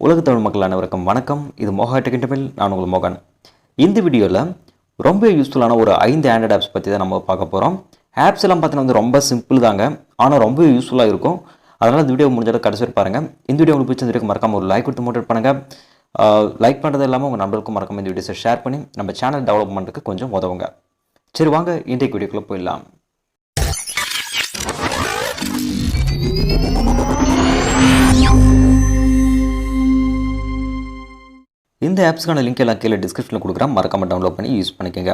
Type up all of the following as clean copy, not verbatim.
உலக தமிழ் மக்கள் அனைவருக்கும் வணக்கம். இது mohatechintamil. நான் உங்கள் மோகன். இந்த வீடியோவில் ரொம்ப யூஸ்ஃபுல்லான ஒரு 5 ஆண்ட்ராய்ட் ஆப்ஸ் பற்றி தான் நம்ம பார்க்க போகிறோம். ஆப்ஸ் எல்லாம் பார்த்தீங்கன்னா ரொம்ப சிம்பிள் தாங்க, ஆனால் ரொம்ப யூஸ்ஃபுல்லாக இருக்கும். அதனால் இந்த வீடியோ முடிஞ்ச கடைசி வரை பாருங்கள். இந்த வீடியோ உங்களுக்கு பிடிச்சிருந்துருக்கு மறக்காம ஒரு லைக் கொடுத்து மோட்டிவேட் பண்ணுங்கள். லைக் பண்ணுறது இல்லாமல் உங்கள் நண்பருக்கும் மறக்காம இந்த வீடியோஸை ஷேர் பண்ணி நம்ம சேனல் டெவலப்மெண்ட்டுக்கு கொஞ்சம் உதவுங்க. சரி வாங்க இன்றைக்கு வீடியோக்குள்ளே போயிடலாம். இந்த ஆப்ஸ்க்கான லிங்க் எல்லாம் கீழே டிஸ்கிரிப்ஷனில் கொடுக்குறேன், மறக்காம டவுன்லோட் பண்ணி யூஸ் பண்ணிக்கோங்க.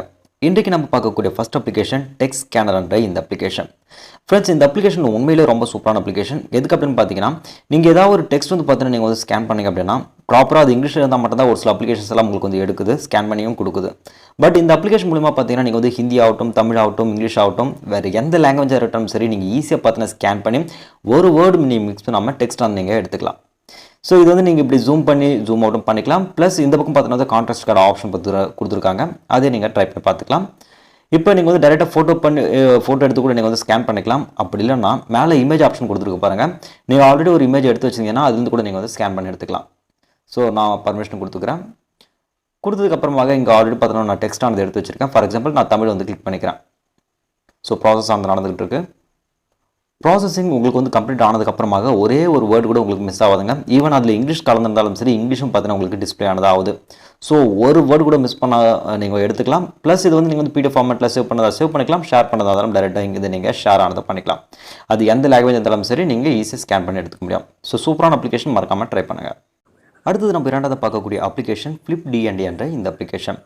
இன்றைக்கு நம்ம பார்க்கக்கூடிய ஃபர்ஸ்ட் அப்ளிகேஷன் டெக்ஸ்ட் ஸ்கேனர் என்ற இந்த அப்ளிகேஷன். ஃப்ரெண்ட்ஸ், இந்த அப்ளிகேஷன் உண்மையிலே ரொம்ப சூப்பரான அப்ளிகேஷன். எதுக்கு அப்படின்னு பார்த்தீங்கன்னா, நீங்கள் ஏதாவது ஒரு டெக்ஸ்ட் பார்த்தீங்கன்னா நீங்கள் ஸ்கேன் பண்ணிங்க அப்படின்னா ப்ராப்பராக அது இங்கிலீஷில் இருந்தால் மட்டும்தான் ஒரு சில அப்ளிகேஷன்ஸ் எல்லாம் உங்களுக்கு எடுக்குது, ஸ்கேன் பண்ணியும் கொடுக்குது. பட் இந்த அப்ளிகேஷன் மூலமா பார்த்தீங்கன்னா நீங்கள் ஹிந்தி ஆகட்டும், தமிழ் ஆகட்டும், இங்கிலீஷ் ஆகட்டும், வேறு எந்த லாங்குவேஜாக இருக்கட்டும் சரி, நீங்கள் ஈஸியாக பார்த்தீங்கன்னா ஸ்கேன் பண்ணி ஒரு வேர்டு நீங்கள் மிக்ஸ் பண்ணாமல் டெக்ஸ்ட் நீங்கள் எடுத்துக்கலாம். ஸோ இது நீங்கள் இப்படி ஜூம் பண்ணி ஜூம் அவுட்டும் பண்ணிக்கலாம். ப்ளஸ் இந்த பக்கம் பார்த்தீங்கன்னா கான்ட்ராஸ்ட் கார்டு ஆப்ஷன் கொடுத்துருக்காங்க, அதே நீங்கள் ட்ரை பண்ணி பார்த்துக்கலாம். இப்போ நீங்கள் டைரெக்டாக ஃபோட்டோ எடுத்து கூட நீங்கள் ஸ்கேன் பண்ணிக்கலாம். அப்படி இல்லைன்னா மேலே இமேஜ் ஆப்ஷன் கொடுத்துருக்கு பாருங்கள். நீங்கள் ஆல்ரெடி ஒரு இமேஜ் எடுத்து வச்சிங்கன்னா அதுலேருந்து கூட நீங்கள் ஸ்கேன் பண்ணி எடுத்துக்கலாம். ஸோ நான் பர்மிஷன் கொடுத்துக்கிறேன். கொடுத்ததுக்கப்புறமாக இங்கே ஆல்ரெடி பார்த்தீங்கன்னா நான் டெக்ஸ்ட் ஆனது எடுத்து வச்சிருக்கேன். ஃபார் எக்ஸாம்பிள் நான் தமிழ் கிளிக் பண்ணிக்கிறேன். ஸோ ப்ராசஸ் ஆனது நடந்துகிட்டு இருக்கு. ப்ராசஸிங் உங்களுக்கு கம்ப்ளீட் ஆனதுக்கப்புறமாக ஒரே ஒரு வேர்டு கூட உங்களுக்கு மிஸ் ஆகுதுங்க. ஈவன் அதில் இங்கிலீஷ் கலந்துருந்தாலும் சரி, இங்கிலீஷும் பார்த்தீங்கன்னா உங்களுக்கு டிஸ்பிளே ஆனது ஆகுது. ஸோ ஒரு வேர்டு கூட மிஸ் பண்ண நீங்கள் எடுத்துக்கலாம். ப்ளஸ் இது நீங்கள் பிடிஎஃப் ஃபார்மேட்டில் சேவ் பண்ணிக்கலாம், ஷேர் பண்ணதாக இருந்தாலும் டேரெக்டாக இங்கே நீங்கள் ஷேர் ஆனதை பண்ணிக்கலாம். அது எந்த லாங்குவேஜ் இருந்தாலும் சரி நீங்கள் ஈஸியாக ஸ்கேன் பண்ணி எடுத்துக்க முடியும். ஸோ சூப்பரான அப்ளிகேஷன், மறக்காமல் ட்ரை பண்ணுங்கள். அடுத்தது நம்ம இரண்டாவது பார்க்கக்கூடிய அப்ளிகேஷன் ஃப்ளிப் டிஎன்டி என்ற இந்த அப்ளிகேஷன்.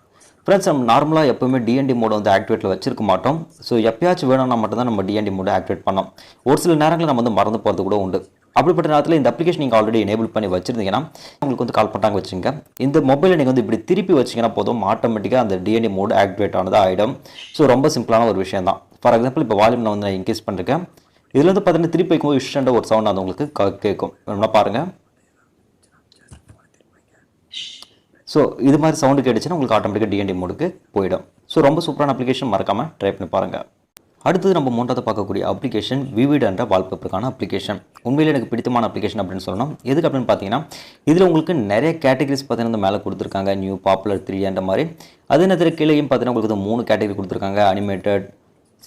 ஃப்ரெண்ட்ஸ், நம்ம நார்மலாக எப்போவுமே டிஎன்டி மோடு ஆக்டிவேட்டில் வச்சிருக்க மாட்டோம். ஸோ எப்பயாச்சும் வேணும்னா மட்டும்தான் நம்ம டிஎன்டி மோடு ஆக்டிவேட் பண்ணோம். ஒரு சில நேரங்களில் நம்ம மறந்து போகிறது கூட உண்டு. அப்படிப்பட்ட நேரத்தில் இந்த அப்ளிகேஷன் நீங்கள் ஆல்ரெடி எனேபிள் பண்ணி வச்சிருந்தீங்கன்னா உங்களுக்கு கால் பண்ணாங்க வச்சுங்க. இந்த மொபைலை நீங்கள் இப்படி திருப்பி வச்சிங்கன்னா போதும், ஆட்டோமேட்டிக்காக அந்த டிஎன்டி மோடு ஆக்டிவேட் ஆனது ஆகிடும். ஸோ ரொம்ப சிம்பிளான ஒரு விஷயம் தான். ஃபார் எக்ஸாம்பிள் இப்போ வால்யூம் நான் இன்க்ரீஸ் பண்ணிருக்கேன். இதில் பார்த்தீங்கன்னா திருப்பி வைக்கும்போது இன்ஸ்டன்ட்டாக ஒரு சவுண்ட் அது உங்களுக்கு கேட்கும். வேணும்னா பாருங்கள். ஸோ இது மாதிரி சவுண்டு கேட்டுச்சுன்னா உங்களுக்கு ஆட்டோமேட்டிக்காக டிஎன்டி மோடுக்கு போயிடும். ஸோ ரொம்ப சூப்பரான அப்ளிகேஷன், மறக்காமல் ட்ரை பண்ணி பாருங்கள். அடுத்தது நம்ம மூன்றாவது பார்க்கக்கூடிய அப்ளிகேஷன் விவிட் என்ற வால்பேப்பருக்கான அப்ளிகேஷன். உண்மையிலே எனக்கு பிடித்தமான அப்ளிகேஷன் அப்படின்னு சொல்லணும். எதுக்கு அப்படின்னு பார்த்தீங்கன்னா, இதில் உங்களுக்கு நிறைய கேட்டகரிஸ் பார்த்தீங்கன்னா மேலே கொடுத்துருக்காங்க. நியூ, பாப்புலர், 3 என்ற மாதிரி. அதே நேரத்தில் கீழேயும் பார்த்தீங்கன்னா உங்களுக்கு 3 கேட்டகரி கொடுத்துருக்காங்க. அனிமேட்டட்,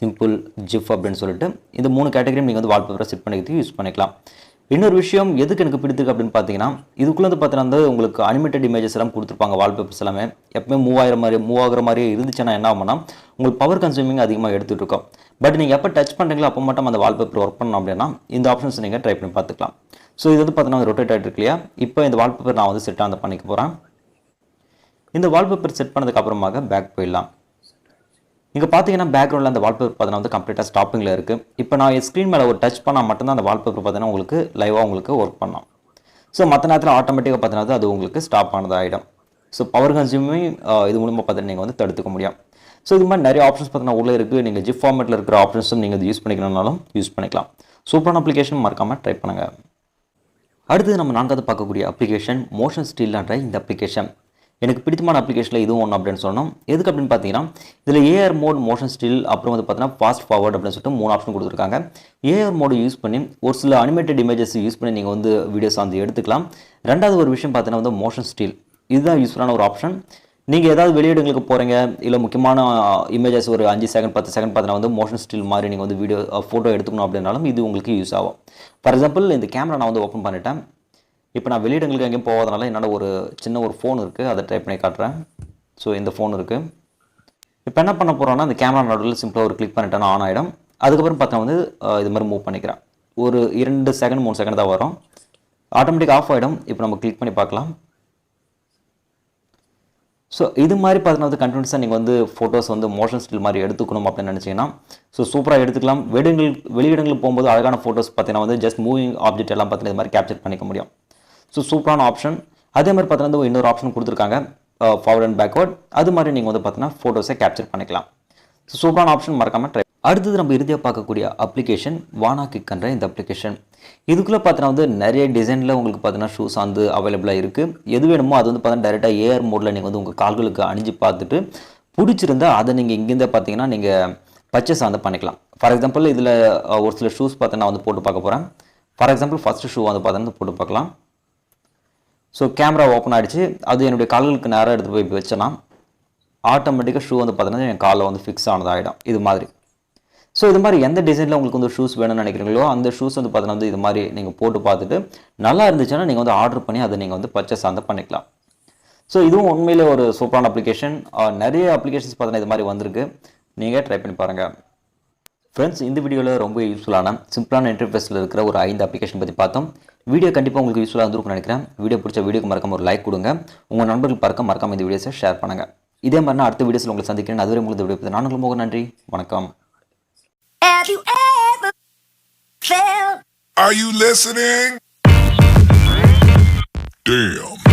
சிம்பிள், ஜிஃப் அப்படின்னு சொல்லிட்டு இந்த 3 கேட்டகரியும் நீங்கள் வால்பேப்பரை செட் பண்ணிக்கிறதுக்கு யூஸ் பண்ணிக்கலாம். இன்னொரு விஷயம் எதுக்கு எனக்கு பிடித்திருக்கு அப்படின்னு பார்த்தீங்கன்னா, இதுக்குள்ளே பார்த்தீங்கன்னா உங்களுக்கு அனிமேட்டட் இமேஜஸ் எல்லாம் கொடுத்துருப்பாங்க. வால்பேப்பர்ஸ் எல்லாமே எப்பவுமே மூவ் ஆகிற மாதிரி இருந்துச்சுன்னா என்ன ஆகும்னா உங்களுக்கு பவர் கன்சூமிங் அதிகமாக எடுத்துகிட்டு இருக்கோம். பட் நீங்கள் எப்போ டச் பண்ணுறீங்களோ அப்போ மட்டும் அந்த வால்பேப்பர் ஒர்க் பண்ணணும் அப்படின்னா இந்த ஆப்ஷன்ஸ் நீங்கள் ட்ரை பண்ணி பார்த்துக்கலாம். ஸோ இது பார்த்தீங்கன்னா ரொட்டேட் ஆகிட்டு இருக்கு இல்லையா. இப்போ இந்த வால்பேப்பர் நான் செட் ஆனது பண்ணிக்க போகிறேன். இந்த வால்பேப்பர் செட் பண்ணதுக்கு அப்புறமாக பேக் போயிடலாம். இங்கே பார்த்தீங்கன்னா பேக்ரவுண்டில் அந்த வால்பேப்பர் பார்த்தீங்கன்னா கம்ப்ளீட்டாக ஸ்டாப்பிங்கில் இருக்குது. இப்போ நான் ஸ்க்ரீன் மேலே ஒரு டச் பண்ணால் மட்டும்தான் அந்த வால்பேப்பர் பார்த்தீங்கன்னா உங்களுக்கு லைவாக ஒர்க் பண்ணலாம். ஸோ மற்ற நேரத்தில் ஆட்டோமேட்டிக்காக பார்த்தீங்கன்னா அது உங்களுக்கு ஸ்டாப் ஆனது ஆகிடும். ஸோ பவர் கன்சியூமிங் இது மூலமாக பார்த்தீங்கன்னா நீங்கள் தடுத்துக்க முடியும். ஸோ இது மாதிரி நிறைய ஆப்ஷன்ஸ் பார்த்தீங்கன்னா உள்ளே இருக்குது. நீங்கள் ஜிப் ஃபார்மேட்டில் இருக்கிற ஆப்ஷன்ஸும் நீங்கள் யூஸ் பண்ணிக்கணும்னாலும் யூஸ் பண்ணிக்கலாம். சூப்பரான அப்ளிகேஷன், மறக்காமல் ட்ரை பண்ணுங்கள். அடுத்தது நம்ம நான்காவது பார்க்கக்கூடிய அப்ளிகேஷன் மோஷன் ஸ்டில்ன்ற இந்த அப்ளிகேஷன். எனக்கு பிடித்தமான அப்ளிகேஷனில் இதுவும் ஒன்று அப்படின்னு சொல்லணும். எதுக்கு அப்படின்னு பார்த்தீங்கன்னா, இதில் ஏஆர் மோட், மோஷன் ஸ்டில், அப்புறம் பார்த்தீங்கன்னா ஃபாஸ்ட் ஃபார்வர்ட் அப்படின்னு சொல்லிட்டு 3 ஆப்ஷன் கொடுத்துருக்காங்க. ஏஆர் மோடு யூஸ் பண்ணி ஒரு சில அனிமேட்டட் இமேஜஸ் யூஸ் பண்ணி நீங்கள் வீடியோஸ் எடுத்துக்கலாம். ரெண்டாவது ஒரு விஷயம் பார்த்தீங்கன்னா மோஷன் ஸ்டில், இதுதான் யூஸ்ஃபுல்லான ஒரு ஆப்ஷன். நீங்கள் ஏதாவது வெளியிடங்களுக்கு போகிறீங்க, இல்லை முக்கியமான இமேஜஸ் ஒரு 5 செகண்ட் 10 செகண்ட் பார்த்தீங்கன்னா மோஷன் ஸ்டில் மாதிரி நீங்கள் வீடியோ ஃபோட்டோ எடுத்துக்கணும் அப்படின்னாலும் இது உங்களுக்கு யூஸ் ஆகும். ஃபார் எக்ஸாம்பிள் இந்த கேமரா நான் ஓப்பன் பண்ணிட்டேன். இப்போ நான் வெளியிடங்களுக்கு எங்கேயும் போகாதனால என்னோட ஒரு சின்ன ஃபோன் இருக்குது, அதை ட்ரை பண்ணி காட்டுறேன். ஸோ இந்த ஃபோன் இருக்குது. இப்போ என்ன பண்ண போகிறோன்னா அந்த கேமரா நடுவில் சிம்பிளாக ஒரு கிளிக் பண்ணிட்டேன்னா ஆன் ஆகிடும். அதுக்கப்புறம் பார்த்தா இது மாதிரி மூவ் பண்ணிக்கிறேன். ஒரு 2 செகண்ட் 3 செகண்ட் தான் வரும், ஆட்டோமேட்டிக் ஆஃப் ஆகிடும். இப்போ நம்ம கிளிக் பண்ணி பார்க்கலாம். ஸோ இது மாதிரி பார்த்தீங்கன்னா கண்டினியூஸாக நீங்கள் ஃபோட்டோஸ் மோஷன் ஸ்டில் மாதிரி எடுத்துக்கணும் அப்படின்னு நினச்சிங்கன்னா ஸோ சூப்பராக எடுத்துக்கலாம். வெளியிடங்களுக்கு போகும்போது அழகான ஃபோட்டோஸ் பார்த்தீங்கன்னா ஜஸ்ட் மூவிங் ஆப்ஜெக்ட் எல்லாம் பார்த்தீங்கன்னா இது மாதிரி கேப்சர் பண்ணிக்க முடியும். ஸோ சூப்பரான ஆப்ஷன். அதே மாதிரி பார்த்தீங்கன்னா இன்னொரு ஆப்ஷன் கொடுத்துருக்காங்க, ஃபார்வர்ட் அண்ட் பேக்வர்ட். அது மாதிரி நீங்கள் பார்த்தீங்கன்னா ஃபோட்டோஸை கேப்சர் பண்ணிக்கலாம். ஸோ சூப்பரான ஆப்ஷன், மறக்காமல் ட்ரை. அடுத்தது நம்ம இறுதியாக பார்க்கக்கூடிய அப்ளிகேஷன் வானா கிக்ன்ற இந்த அப்ளிகேஷன். இதுக்குள்ளே பார்த்தீங்கன்னா நிறைய டிசைனில் உங்களுக்கு பார்த்தீங்கன்னா ஷூஸ் அவைலபிளாக இருக்குது. எது வேணுமோ அது பார்த்தீங்கன்னா டேரெக்டாக ஏஆர் மோடில் நீங்கள் உங்கள் கால்களுக்கு அணிஞ்சு பார்த்துட்டு பிடிச்சிருந்தா அதை நீங்கள் இங்கேருந்து பார்த்தீங்கன்னா நீங்கள் பர்ச்சேஸ் பண்ணிக்கலாம். ஃபார் எக்ஸாம்பிள் இதில் ஒரு சில ஷூஸ் பார்த்து நான் போட்டு பார்க்க போகிறேன். ஃபார் எக்ஸாம்பிள் ஃபஸ்ட்டு ஷூ பார்த்தீங்கன்னா போட்டு பார்க்கலாம். ஸோ கேமரா ஓப்பன் ஆகிடுச்சு. அது என்னுடைய கால்களுக்கு நேராக எடுத்து போய் வச்சேன்னா ஆட்டோமேட்டிக்காக ஷூ வந்து பார்த்தீங்கன்னா என் காலில் வந்து ஃபிக்ஸ் ஆனதாகிடும் இது மாதிரி. ஸோ இது மாதிரி எந்த டிசைனில் உங்களுக்கு வந்து ஷூஸ் வேணும்னு நினைக்கிறீங்களோ அந்த ஷூஸ் வந்து பார்த்தீங்கன்னா வந்து இது மாதிரி நீங்கள் போட்டு பார்த்துட்டு நல்லா இருந்துச்சுன்னா நீங்கள் வந்து ஆர்டர் பண்ணி அதை நீங்கள் வந்து பர்ச்சேஸ் வந்து பண்ணிக்கலாம். ஸோ இதுவும் உண்மையிலே ஒரு சூப்பரான அப்ளிகேஷன். நிறைய அப்ளிகேஷன்ஸ் பார்த்தீங்கன்னா இது மாதிரி வந்திருக்கு. நீங்கள் ட்ரை பண்ணி பாருங்கள். ஃப்ரெண்ட்ஸ், இந்த வீடியோவில் ரொம்ப யூஸ்ஃபுல்லான சிம்பிளான இன்டர்ஃபேஸில் இருக்கிற ஒரு 5 அப்ளிகேஷன் பற்றி பார்த்தோம். வீடியோ கண்டிப்பாக உங்களுக்கு யூஸ்ஃபுல்லாக இருந்திருக்கும்னு நினைக்கிறேன். வீடியோ பிடிச்ச வீடியோக்கு மறக்காம ஒரு லைக் கொடுங்க. உங்கள் நண்பர்கள் பார்க்க மறக்காம இந்த வீடியோஸை ஷேர் பண்ணுங்கள். இதே மாதிரி நான் அடுத்த வீடியோஸில் உங்களை சந்திக்கிறேன். அதுவரை உங்களுக்கு வீடியோ பார்த்து நான் உங்களுக்கு நன்றி, வணக்கம். Have you ever felt? Are you listening? Damn.